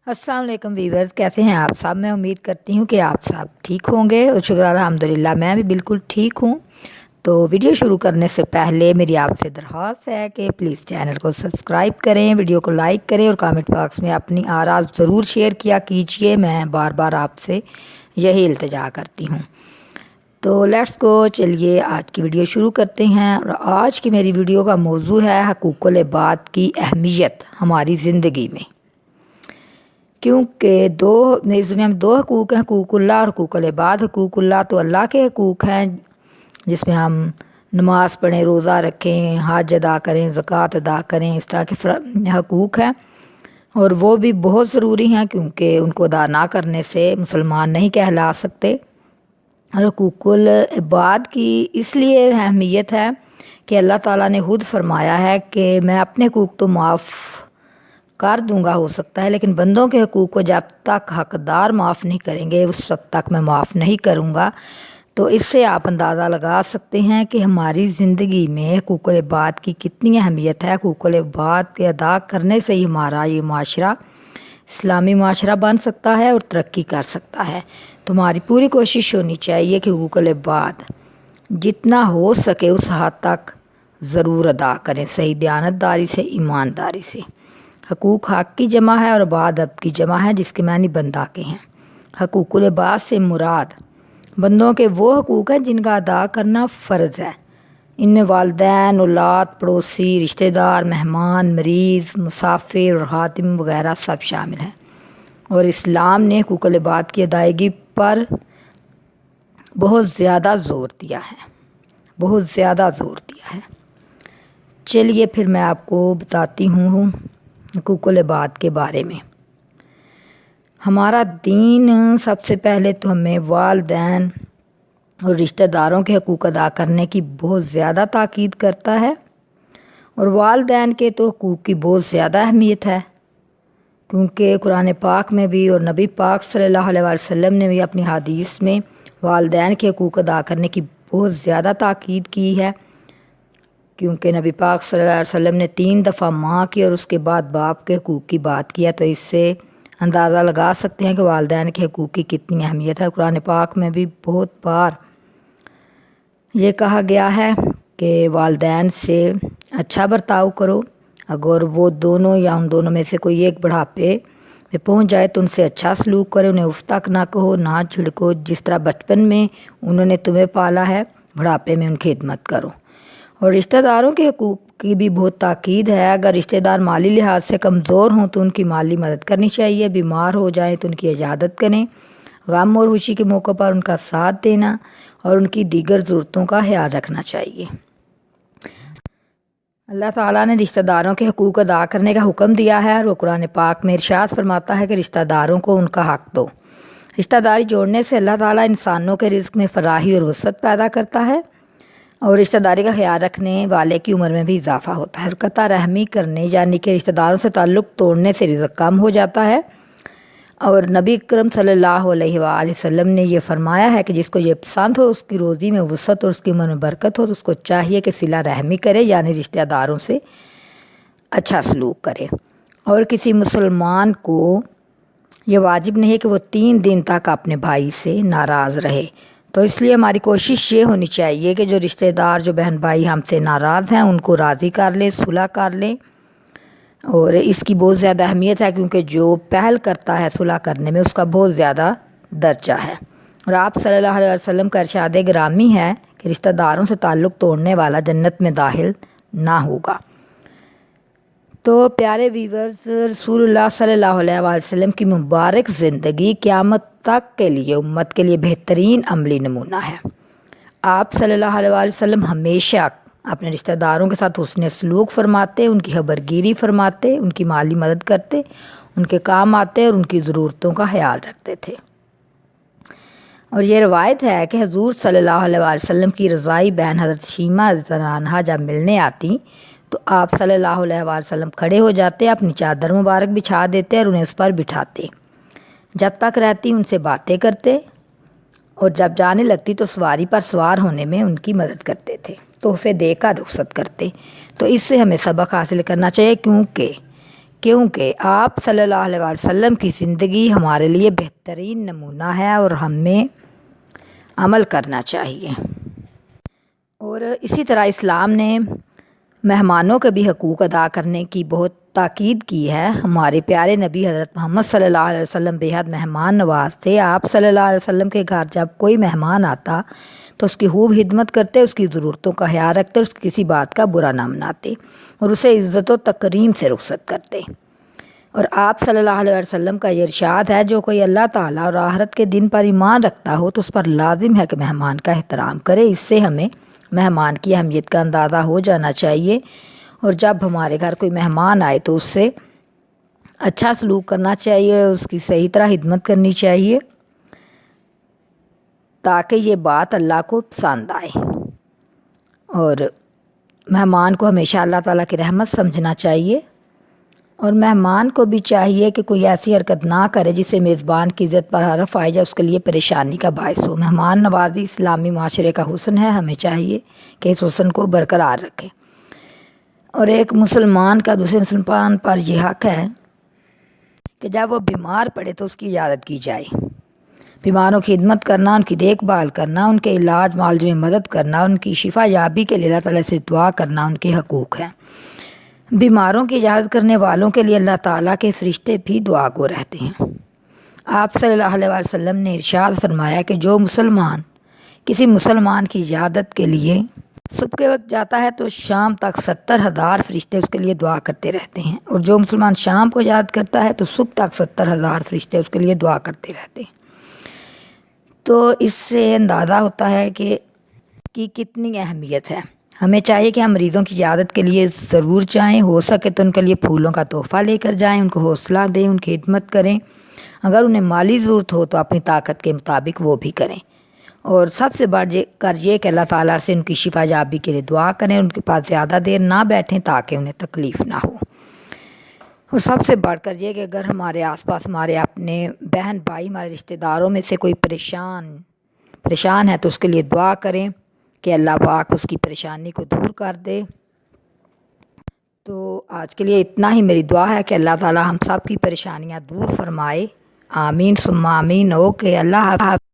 अस्सलाम वालेकुम वीवर्स, कैसे हैं आप सब। मैं उम्मीद करती हूँ कि आप सब ठीक होंगे और शुक्र अल्हम्दुलिल्लाह मैं भी बिल्कुल ठीक हूँ। तो वीडियो शुरू करने से पहले मेरी आपसे दरख्वास्त है कि प्लीज़ चैनल को सब्सक्राइब करें, वीडियो को लाइक करें और कमेंट बॉक्स में अपनी आराज़ ज़रूर शेयर किया कीजिए। मैं बार बार आपसे यही इल्तिजा करती हूँ। तो लेट्स गो, चलिए आज की वीडियो शुरू करते हैं। और आज की मेरी वीडियो का मौजू है हकूक़ुल इबाद की अहमियत हमारी ज़िंदगी में। क्योंकि इस दुनिया में दो हकूक़ हैं, हकूक़ुल्लाह और हकूक़ुल इबाद। हकूक़ुल्लाह तो अल्लाह के हकूक़ हैं जिसमें हम नमाज़ पढ़ें, रोज़ा रखें, हज अदा करें, ज़कात अदा करें, इस तरह के हकूक़ हैं और वो भी बहुत ज़रूरी हैं क्योंकि उनको अदा ना करने से मुसलमान नहीं कहला सकते। और हकूक़ुल इबाद की इसलिए अहमियत है कि अल्लाह ताला ने खुद फरमाया है कि मैं अपने हकूक़ तो माफ़ कर दूंगा हो सकता है, लेकिन बंदों के हकूक़ को जब तक हकदार माफ़ नहीं करेंगे उस वक्त तक मैं माफ़ नहीं करूंगा। तो इससे आप अंदाज़ा लगा सकते हैं कि हमारी ज़िंदगी में हकूक़ुल इबाद की कितनी अहमियत है। हकूक़ुल इबाद के अदा करने से ही हमारा ये माशरा इस्लामी माशरा बन सकता है और तरक्की कर सकता है। तो हमारी पूरी कोशिश होनी चाहिए कि हकूक़ुल इबाद जितना हो सके उस हद तक ज़रूर अदा करें, सही दयानतदारी से, ईमानदारी से। हकूक़ हक़ की जमा है और इबाद अब्द की जमा है जिसके मानी बंदा के हैं। हकूक़ुल इबाद से मुराद बंदों के वो हकूक़ हैं जिनका अदा करना फ़र्ज़ है। इनमें वालिदैन, औलाद, पड़ोसी, रिश्तेदार, मेहमान, मरीज़, मुसाफिर और खातिम वगैरह सब शामिल हैं। और इस्लाम ने हकूक़ुल इबाद की अदायगी पर बहुत ज़्यादा ज़ोर दिया है, बहुत ज़्यादा ज़ोर दिया है। चलिए फिर मैं आपको बताती हूँ हकूक़ुल इबाद के बारे में। हमारा दीन सबसे पहले तो हमें वालिदैन और रिश्तेदारों के हकूक़ अदा करने की बहुत ज़्यादा ताकीद करता है। और वालिदैन के तो हकूक़ की बहुत ज़्यादा अहमियत है क्योंकि कुरान पाक में भी और नबी पाक सल्लल्लाहु अलैहि वसल्लम ने भी अपनी हदीस में वालिदैन के हकूक़ अदा करने की बहुत ज़्यादा ताकीद की है। क्योंकि नबी पाक सल्लल्लाहु अलैहि वसल्लम ने 3 दफ़ा माँ की और उसके बाद बाप के हकूक़ की बात किया, तो इससे अंदाज़ा लगा सकते हैं कि वालिदैन के हकूक़ की कितनी अहमियत है। कुरान पाक में भी बहुत बार ये कहा गया है कि वालिदैन से अच्छा बर्ताव करो। अगर वो दोनों या उन दोनों में से कोई एक बुढ़ापे पे पहुंच जाए तो उनसे अच्छा सलूक करो, उन्हें उफ तक ना कहो, ना झिड़को। जिस तरह बचपन में उन्होंने तुम्हें पाला है बुढ़ापे में उनकी खिदमत करो। और रिश्तेदारों के हकूक़ की भी बहुत ताकीद है। अगर रिश्तेदार माली लिहाज से कमज़ोर हों तो उनकी माली मदद करनी चाहिए, बीमार हो जाएं तो उनकी इजाज़त करें, गम और खुशी के मौक़ों पर उनका साथ देना और उनकी दीगर ज़रूरतों का ख्याल रखना चाहिए। अल्लाह ताला ने रिश्तेदारों के हकूक़ अदा करने का हुक्म दिया है और वो कुरान पाक में इरशाद फरमाता है कि रिश्तेदारों को उनका हक़ दो। रिश्तेदारी जोड़ने से अल्लाह ताला इंसानों के रिज़्क़ में फ़राही और वसअत पैदा करता है और रिश्तेदारी का ख्याल रखने वाले की उम्र में भी इजाफ़ा होता है। और क़ता रहमी करने यानी कि रिश्तेदारों से ताल्लुक़ तोड़ने से रिज़्क़ कम हो जाता है। और नबी अकरम सल्लल्लाहु अलैहि वसल्लम ने यह फरमाया है कि जिसको ये पसंद हो उसकी रोज़ी में वसअत और उसकी उम्र में बरकत हो तो उसको चाहिए कि सिला रहमी करे यानी रिश्तेदारों से अच्छा सलूक करे। और किसी मुसलमान को ये वाजिब नहीं है कि वो 3 दिन तक अपने भाई से नाराज़ रहे। तो इसलिए हमारी कोशिश ये होनी चाहिए कि जो रिश्तेदार, जो बहन भाई हमसे नाराज़ हैं उनको राज़ी कर लें, सुलह कर लें। और इसकी बहुत ज़्यादा अहमियत है क्योंकि जो पहल करता है सुलह करने में उसका बहुत ज़्यादा दर्जा है। और आप सल्लल्लाहु अलैहि वसल्लम का इरशाद गिरामी है कि रिश्तेदारों से ताल्लुक़ तोड़ने वाला जन्नत में दाखिल ना होगा। तो प्यारे वीवर्स, रसूलुल्लाह सल्लल्लाहु अलैहि वसल्लम की मुबारक ज़िंदगी क़यामत तक के लिए उम्मत के लिए बेहतरीन अमली नमूना है। आप सल्लल्लाहु अलैहि वसल्लम हमेशा अपने रिश्तेदारों के साथ हुस्न सलूक फरमाते, उनकी खबरगिरी फरमाते, उनकी माली मदद करते, उनके काम आते और उनकी ज़रूरतों का ख्याल रखते थे। और ये रवायत है कि हुज़ूर सल्लल्लाहु अलैहि वसल्लम की रज़ाई बहन हज़रत शीमा रज़ियल्लाहु जब मिलने आती तो आप सल्लल्लाहु अलैहि वसल्लम खड़े हो जाते, अपनी चादर मुबारक बिछा देते और उन्हें उस पर बिठाते। जब तक रहती उनसे बातें करते और जब जाने लगती तो सवारी पर सवार होने में उनकी मदद करते थे, तोहफे देकर रुखसत करते। तो इससे हमें सबक हासिल करना चाहिए क्योंकि کیونکہ آپ صلی اللہ علیہ وسلم کی زندگی ہمارے لیے بہترین نمونہ ہے اور ہمیں عمل کرنا چاہیے۔ اور اسی طرح اسلام نے مہمانوں کے بھی حقوق ادا کرنے کی بہت تاکید کی ہے۔ ہمارے پیارے نبی حضرت محمد صلی اللہ علیہ وسلم بے حد مہمان نواز تھے۔ آپ صلی اللہ علیہ وسلم کے گھر جب کوئی مہمان آتا تو اس کی خوب خدمت کرتے، اس کی ضرورتوں کا خیال رکھتے، اس کی کسی بات کا برا نہ مناتے اور اسے عزت و تکریم سے رخصت کرتے۔ اور آپ صلی اللہ علیہ وسلم کا یہ ارشاد ہے، جو کوئی اللہ تعالیٰ اور آخرت کے دن پر ایمان رکھتا ہو تو اس پر لازم ہے کہ مہمان کا احترام کرے۔ اس سے ہمیں مہمان کی اہمیت کا اندازہ ہو جانا چاہیے، اور جب ہمارے گھر کوئی مہمان آئے تو اس سے اچھا سلوک کرنا چاہیے، اس کی صحیح طرح خدمت کرنی چاہیے تاکہ یہ بات اللہ کو پسند آئے۔ اور مہمان کو ہمیشہ اللہ تعالیٰ کی رحمت سمجھنا چاہیے، اور مہمان کو بھی چاہیے کہ کوئی ایسی حرکت نہ کرے جس سے میزبان کی عزت پر حرف آئے جائے، اس کے لیے پریشانی کا باعث ہو۔ مہمان نوازی اسلامی معاشرے کا حسن ہے، ہمیں چاہیے کہ اس حسن کو برقرار رکھیں۔ اور ایک مسلمان کا دوسرے مسلمان پر یہ حق ہے کہ جب وہ بیمار پڑے تو اس کی عیادت کی جائے۔ بیماروں کی خدمت کرنا، ان کی دیکھ بھال کرنا، ان کے علاج معالجے میں مدد کرنا، ان کی شفا یابی کے لیے اللہ تعالیٰ سے دعا کرنا ان کے حقوق ہیں۔ بیماروں کی عیادت کرنے والوں کے لیے اللہ تعالیٰ کے فرشتے بھی دعا گو رہتے ہیں۔ آپ صلی اللہ علیہ وسلم نے ارشاد فرمایا کہ جو مسلمان کسی مسلمان کی عیادت کے لیے صبح کے وقت جاتا ہے تو شام تک 70,000 فرشتے اس کے لیے دعا کرتے رہتے ہیں، اور جو مسلمان شام کو عیادت کرتا ہے تو صبح تک 70,000 فرشتے اس کے لیے دعا کرتے رہتے ہیں۔ تو اس سے اندازہ ہوتا ہے کہ کتنی اہمیت ہے۔ ہمیں چاہیے کہ ہم مریضوں کی عیادت کے لیے ضرور جائیں، ہو سکے تو ان کے لیے پھولوں کا تحفہ لے کر جائیں، ان کو حوصلہ دیں، ان کی خدمت کریں۔ اگر انہیں مالی ضرورت ہو تو اپنی طاقت کے مطابق وہ بھی کریں، اور سب سے بڑھ کر یہ کہ اللہ تعالیٰ سے ان کی شفا یابی کے لیے دعا کریں، ان کے پاس زیادہ دیر نہ بیٹھیں تاکہ انہیں تکلیف نہ ہو۔ اور سب سے بڑھ کر یہ کہ اگر ہمارے آس پاس ہمارے اپنے بہن بھائی، ہمارے رشتہ داروں میں سے کوئی پریشان ہے تو اس کے لیے دعا کریں کہ اللہ پاک اس کی پریشانی کو دور کر دے۔ تو آج کے لیے اتنا ہی میری دعا ہے کہ اللہ تعالیٰ ہم سب کی پریشانیاں دور فرمائے۔ آمین ثم آمین۔ اوکے، اللہ حافظ۔